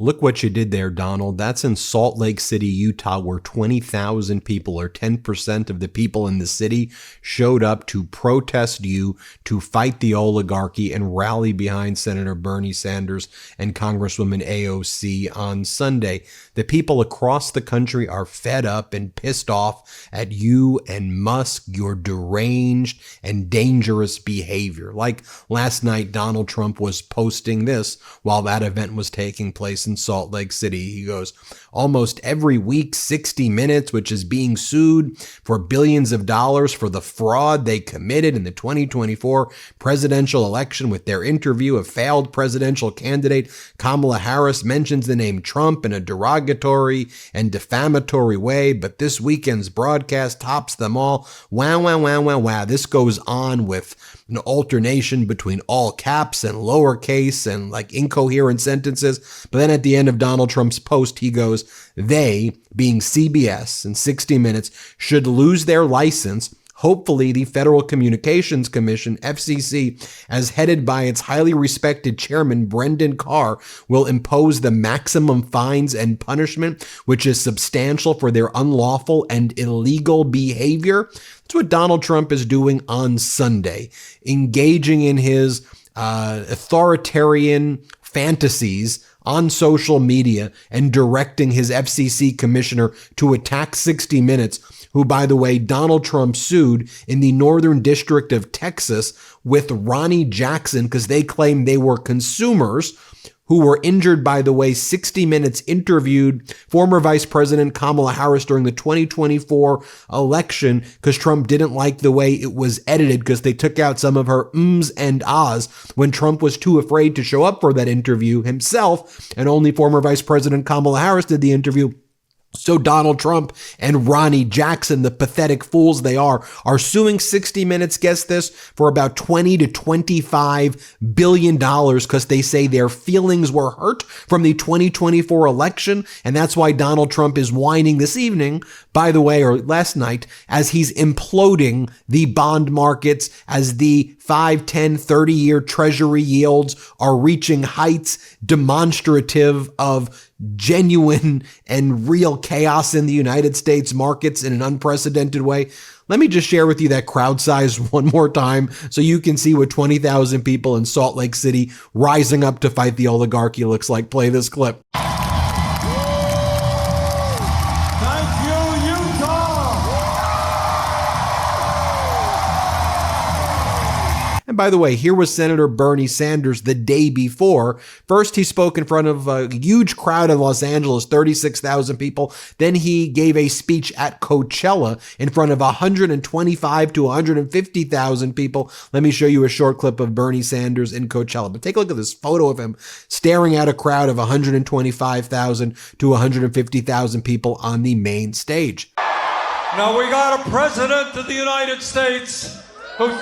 Look what you did there, Donald. That's in Salt Lake City, Utah, where 20,000 people, or 10% of the people in the city, showed up to protest you, to fight the oligarchy, and rally behind Senator Bernie Sanders and Congresswoman AOC on Sunday. The people across the country are fed up and pissed off at you and Musk, your deranged and dangerous behavior. Like last night, Donald Trump was posting this while that event was taking place in Salt Lake City. He goes, almost every week, 60 Minutes, which is being sued for billions of dollars for the fraud they committed in the 2024 presidential election with their interview of failed presidential candidate Kamala Harris, mentions the name Trump in a derogatory and defamatory way, but this weekend's broadcast tops them all. Wow, wow, wow, wow, wow. This goes on with an alternation between all caps and lowercase and like incoherent sentences. But then at the end of Donald Trump's post, he goes, they, being CBS and 60 Minutes, should lose their license. Hopefully, the Federal Communications Commission, FCC, as headed by its highly respected chairman, Brendan Carr, will impose the maximum fines and punishment, which is substantial for their unlawful and illegal behavior. That's what Donald Trump is doing on Sunday, engaging in his authoritarian fantasies on social media and directing his FCC commissioner to attack 60 Minutes, who, by the way, Donald Trump sued in the Northern District of Texas with Ronnie Jackson because they claimed they were consumers who were injured. By the way, 60 Minutes interviewed former Vice President Kamala Harris during the 2024 election because Trump didn't like the way it was edited because they took out some of her ums and ahs when Trump was too afraid to show up for that interview himself, and only former Vice President Kamala Harris did the interview. So Donald Trump and Ronnie Jackson, the pathetic fools they are suing 60 Minutes, guess this, for about $20 to $25 billion because they say their feelings were hurt from the 2024 election. And that's why Donald Trump is whining this evening, by the way, or last night, as he's imploding the bond markets, as the 5, 10, 30-year treasury yields are reaching heights demonstrative of genuine and real chaos in the United States markets in an unprecedented way. Let me just share with you that crowd size one more time so you can see what 20,000 people in Salt Lake City rising up to fight the oligarchy looks like. Play this clip. And by the way, here was Senator Bernie Sanders the day before. First, he spoke in front of a huge crowd in Los Angeles, 36,000 people. Then he gave a speech at Coachella in front of 125 to 150,000 people. Let me show you a short clip of Bernie Sanders in Coachella. But take a look at this photo of him staring at a crowd of 125,000 to 150,000 people on the main stage. Now we got a president of the United States who's...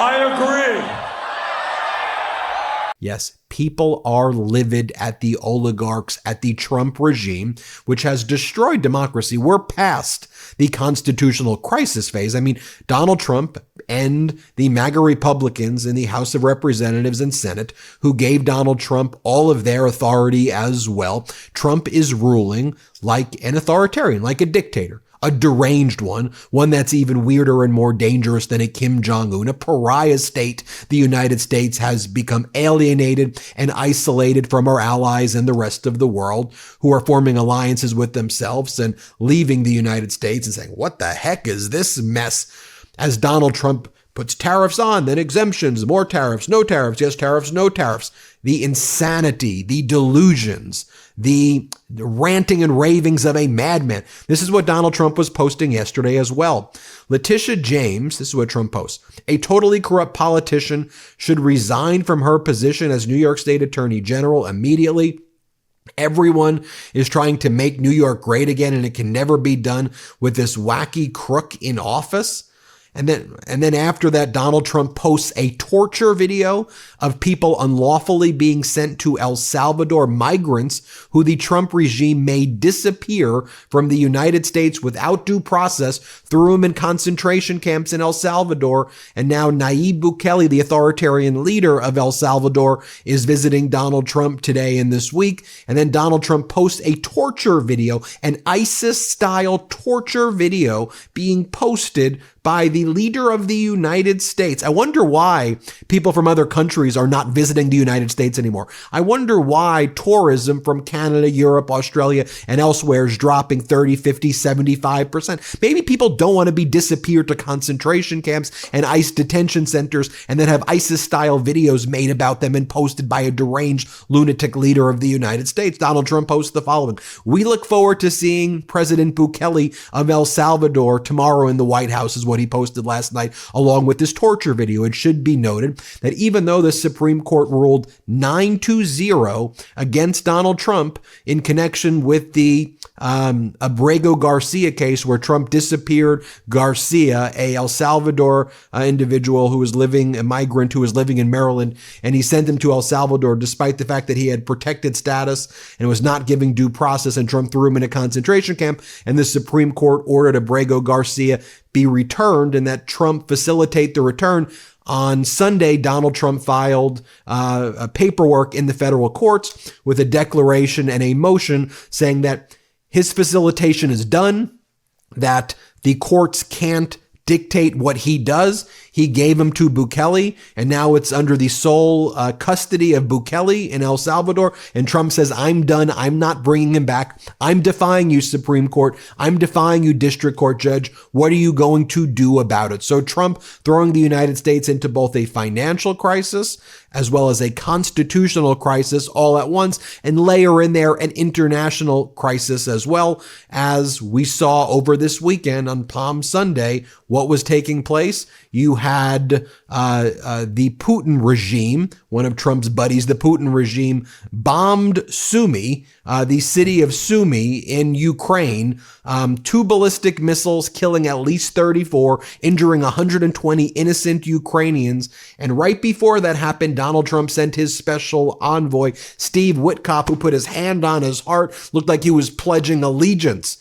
I agree. Yes, people are livid at the oligarchs, at the Trump regime, which has destroyed democracy. We're past the constitutional crisis phase. I mean, Donald Trump and the MAGA Republicans in the House of Representatives and Senate, who gave Donald Trump all of their authority as well. Trump is ruling like an authoritarian, like a dictator. A deranged one that's even weirder and more dangerous than a Kim Jong-un, a pariah state. The United States has become alienated and isolated from our allies and the rest of the world, who are forming alliances with themselves and leaving the United States and saying, what the heck is this mess? As Donald Trump puts tariffs on, then exemptions, more tariffs, no tariffs, yes tariffs, no tariffs. The insanity, the delusions, the ranting and ravings of a madman. This is what Donald Trump was posting yesterday as well. Letitia James, this is what Trump posts, a totally corrupt politician should resign from her position as New York State Attorney General immediately. Everyone is trying to make New York great again, and it can never be done with this wacky crook in office. And then after that, Donald Trump posts a torture video of people unlawfully being sent to El Salvador, migrants who the Trump regime made disappear from the United States without due process, threw them in concentration camps in El Salvador. And now Nayib Bukele, the authoritarian leader of El Salvador, is visiting Donald Trump today and this week. And then Donald Trump posts a torture video, an ISIS-style torture video being posted by the leader of the United States. I wonder why people from other countries are not visiting the United States anymore. I wonder why tourism from Canada, Europe, Australia, and elsewhere is dropping 30, 50, 75%. Maybe people don't want to be disappeared to concentration camps and ICE detention centers and then have ISIS-style videos made about them and posted by a deranged lunatic leader of the United States. Donald Trump posts the following: "We look forward to seeing President Bukele of El Salvador tomorrow in the White House," is what he posted last night, along with this torture video. It should be noted that even though the Supreme Court ruled 9-0 against Donald Trump in connection with the Abrego Garcia case, where Trump disappeared Garcia, a El Salvador individual who was living, a migrant who was living in Maryland, and he sent him to El Salvador despite the fact that he had protected status and was not giving due process, and Trump threw him in a concentration camp, and the Supreme Court ordered Abrego Garcia be returned, and that Trump facilitate the return. On Sunday, Donald Trump filed paperwork in the federal courts with a declaration and a motion saying that his facilitation is done, that the courts can't dictate what he does. He gave him to Bukele, and now it's under the sole custody of Bukele in El Salvador. And Trump says, "I'm done. I'm not bringing him back. I'm defying you, Supreme Court. I'm defying you, District Court Judge. What are you going to do about it?" So Trump throwing the United States into both a financial crisis as well as a constitutional crisis all at once, and layer in there an international crisis as well. As we saw over this weekend on Palm Sunday, what was taking place? You had the Putin regime, one of Trump's buddies, the Putin regime, bombed Sumy, the city of Sumy in Ukraine, 2 ballistic missiles killing at least 34, injuring 120 innocent Ukrainians. And right before that happened, Donald Trump sent his special envoy, Steve Witkoff, who put his hand on his heart, looked like he was pledging allegiance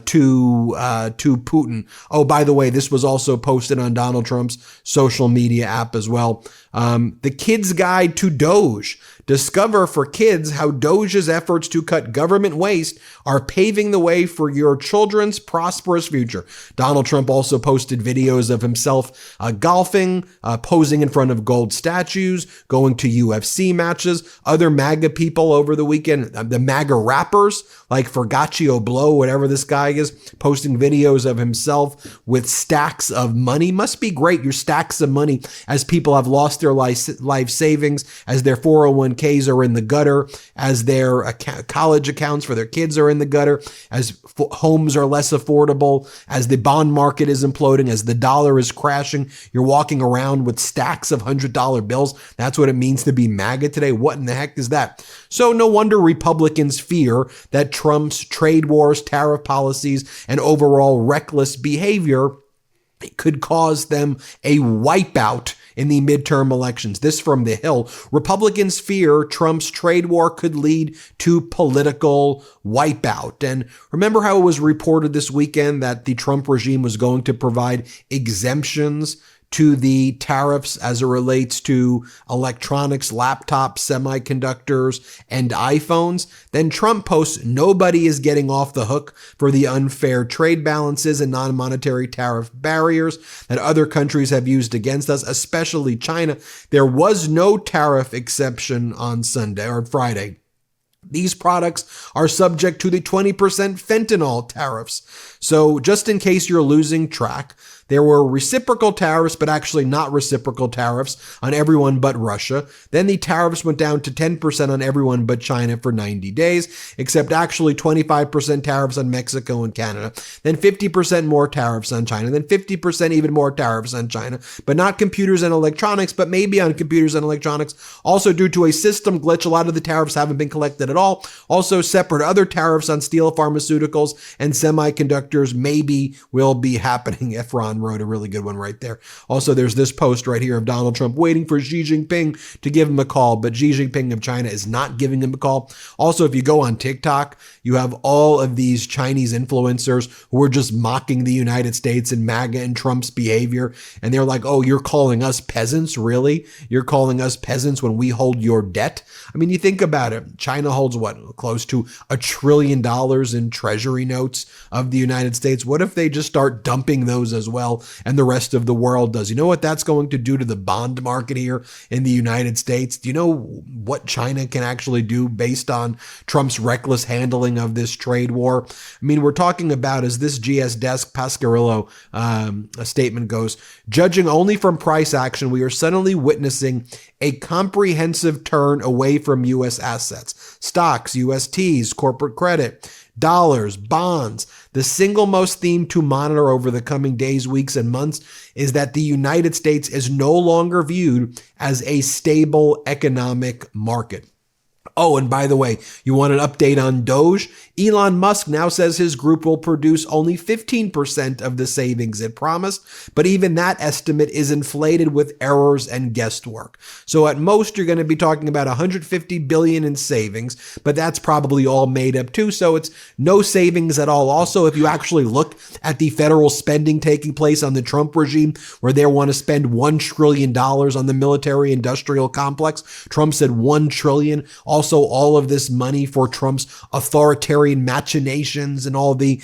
to Putin. Oh, by the way, this was also posted on Donald Trump's social media app as well. The Kid's Guide to Doge. Discover for kids how Doge's efforts to cut government waste are paving the way for your children's prosperous future. Donald Trump also posted videos of himself golfing, posing in front of gold statues, going to UFC matches. Other MAGA people over the weekend, the MAGA rappers like Fergaccio Blow, whatever this guy is, posting videos of himself with stacks of money. Must be great, your stacks of money, as people have lost their life savings, as their 401ks are in the gutter, as their college accounts for their kids are in the gutter, as homes are less affordable, as the bond market is imploding, as the dollar is crashing. You're walking around with stacks of $100 bills. That's what it means to be MAGA today. What in the heck is that? So no wonder Republicans fear that Trump's trade wars, tariff policies, and overall reckless behavior could cause them a wipeout in the midterm elections. This from The Hill. Republicans fear Trump's trade war could lead to political wipeout. And remember how it was reported this weekend that the Trump regime was going to provide exemptions to the tariffs as it relates to electronics, laptops, semiconductors, and iPhones? Then Trump posts, nobody is getting off the hook for the unfair trade balances and non-monetary tariff barriers that other countries have used against us, especially China. There was no tariff exception on Sunday or Friday. These products are subject to the 20% fentanyl tariffs. So just in case you're losing track, there were reciprocal tariffs, but actually not reciprocal tariffs on everyone but Russia. Then the tariffs went down to 10% on everyone but China for 90 days, except actually 25% tariffs on Mexico and Canada. Then 50% more tariffs on China. Then 50% even more tariffs on China, but not computers and electronics, but maybe on computers and electronics. Also, due to a system glitch, a lot of the tariffs haven't been collected at at all. Also, separate other tariffs on steel, pharmaceuticals, and semiconductors maybe will be happening. Efron wrote a really good one right there. Also, there's this post right here of Donald Trump waiting for Xi Jinping to give him a call, but Xi Jinping of China is not giving him a call. Also, if you go on TikTok, you have all of these Chinese influencers who are just mocking the United States and MAGA and Trump's behavior. And they're like, oh, you're calling us peasants? Really? You're calling us peasants when we hold your debt? I mean, you think about it. China holds what? Close to $1 trillion in treasury notes of the United States. What if they just start dumping those as well and the rest of the world does? You know what that's going to do to the bond market here in the United States? Do you know what China can actually do based on Trump's reckless handling of this trade war? I mean, we're talking about, as this GS Desk Pasquarillo a statement goes, judging only from price action, we are suddenly witnessing a comprehensive turn away from U.S. assets, stocks, USTs, corporate credit, dollars, bonds. The single most theme to monitor over the coming days, weeks, and months is that the United States is no longer viewed as a stable economic market. Oh, and by the way, you want an update on Doge? Elon Musk now says his group will produce only 15% of the savings it promised, but even that estimate is inflated with errors and guesswork. So at most, you're going to be talking about $150 billion in savings, but that's probably all made up too, so it's no savings at all. Also, if you actually look at the federal spending taking place on the Trump regime, where they want to spend $1 trillion on the military-industrial complex, Trump said $1 trillion. Also, all of this money for Trump's authoritarian machinations and all the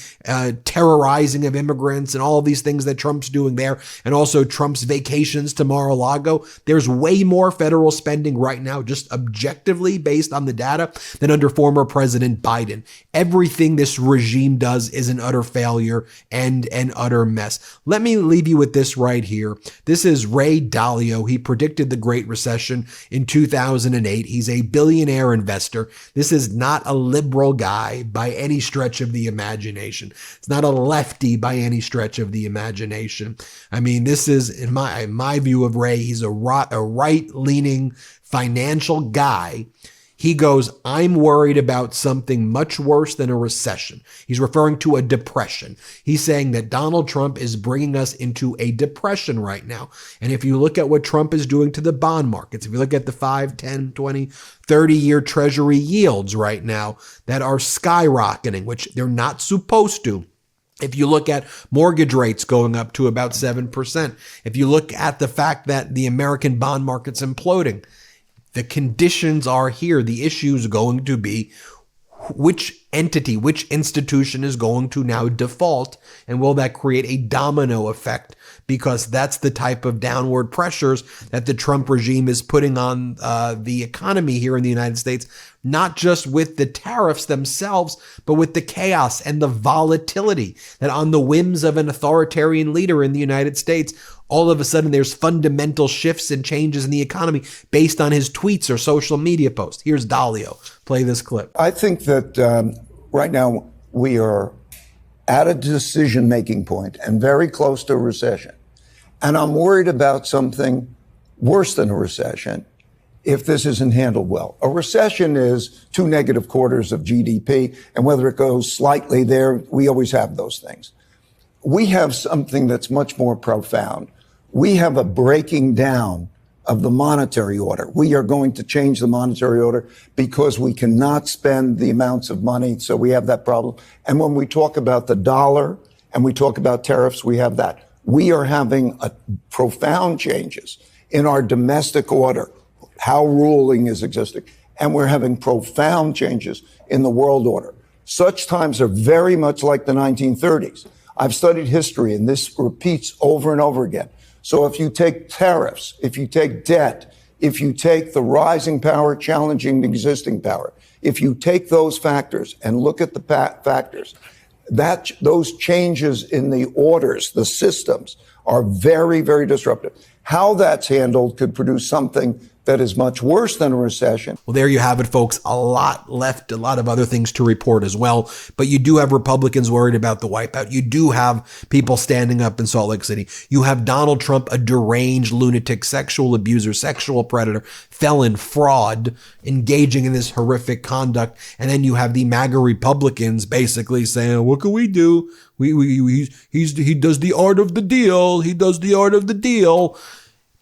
terrorizing of immigrants and all of these things that Trump's doing there, and also Trump's vacations to Mar-a-Lago. There's way more federal spending right now, just objectively based on the data, than under former President Biden. Everything this regime does is an utter failure and an utter mess. Let me leave you with this right here. This is Ray Dalio. He predicted the Great Recession in 2008. He's a billionaire investor. This is not a liberal guy by any stretch of the imagination. It's not a lefty by any stretch of the imagination. I mean, this is, in my view of Ray, he's a right-leaning financial guy. He goes, I'm worried about something much worse than a recession. He's referring to a depression. He's saying that Donald Trump is bringing us into a depression right now. And if you look at what Trump is doing to the bond markets, if you look at the 5, 10, 20, 30-year treasury yields right now that are skyrocketing, which they're not supposed to. If you look at mortgage rates going up to about 7%, if you look at the fact that the American bond market's imploding, the conditions are here. The issue is going to be which entity, which institution is going to now default, and will that create a domino effect? Because that's the type of downward pressures that the Trump regime is putting on the economy here in the United States, not just with the tariffs themselves, but with the chaos and the volatility that on the whims of an authoritarian leader in the United States, all of a sudden there's fundamental shifts and changes in the economy based on his tweets or social media posts. Here's Dalio. Play this clip. I think that right now we are at a decision-making point and very close to a recession. And I'm worried about something worse than a recession if this isn't handled well. A recession is 2 negative quarters of GDP, and whether it goes slightly there, we always have those things. We have something that's much more profound. We have a breaking down of the monetary order. We are going to change the monetary order because we cannot spend the amounts of money, so we have that problem. And when we talk about the dollar and we talk about tariffs, we have that. We are having profound changes in our domestic order, how ruling is existing, and we're having profound changes in the world order. Such times are very much like the 1930s. I've studied history, and this repeats over and over again. So if you take tariffs, if you take debt, if you take the rising power challenging the existing power, if you take those factors and look at the factors, those changes in the orders, the systems, are very, very disruptive. How that's handled could produce something that is much worse than a recession. Well, there you have it, folks. A lot left, a lot of other things to report as well. But you do have Republicans worried about the wipeout. You do have people standing up in Salt Lake City. You have Donald Trump, a deranged lunatic, sexual abuser, sexual predator, felon, fraud, engaging in this horrific conduct. And then you have the MAGA Republicans basically saying, what can we do? He does the art of the deal. He does the art of the deal.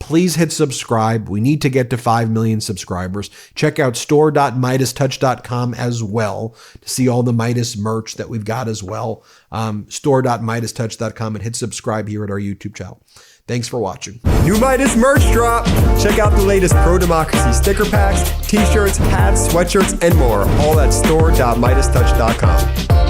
Please hit subscribe. We need to get to 5 million subscribers. Check out store.MeidasTouch.com as well to see all the Meidas merch that we've got as well. Store.MeidasTouch.com and hit subscribe here at our YouTube channel. Thanks for watching. New Meidas merch drop. Check out the latest pro-democracy sticker packs, t-shirts, hats, sweatshirts, and more. All at store.MeidasTouch.com.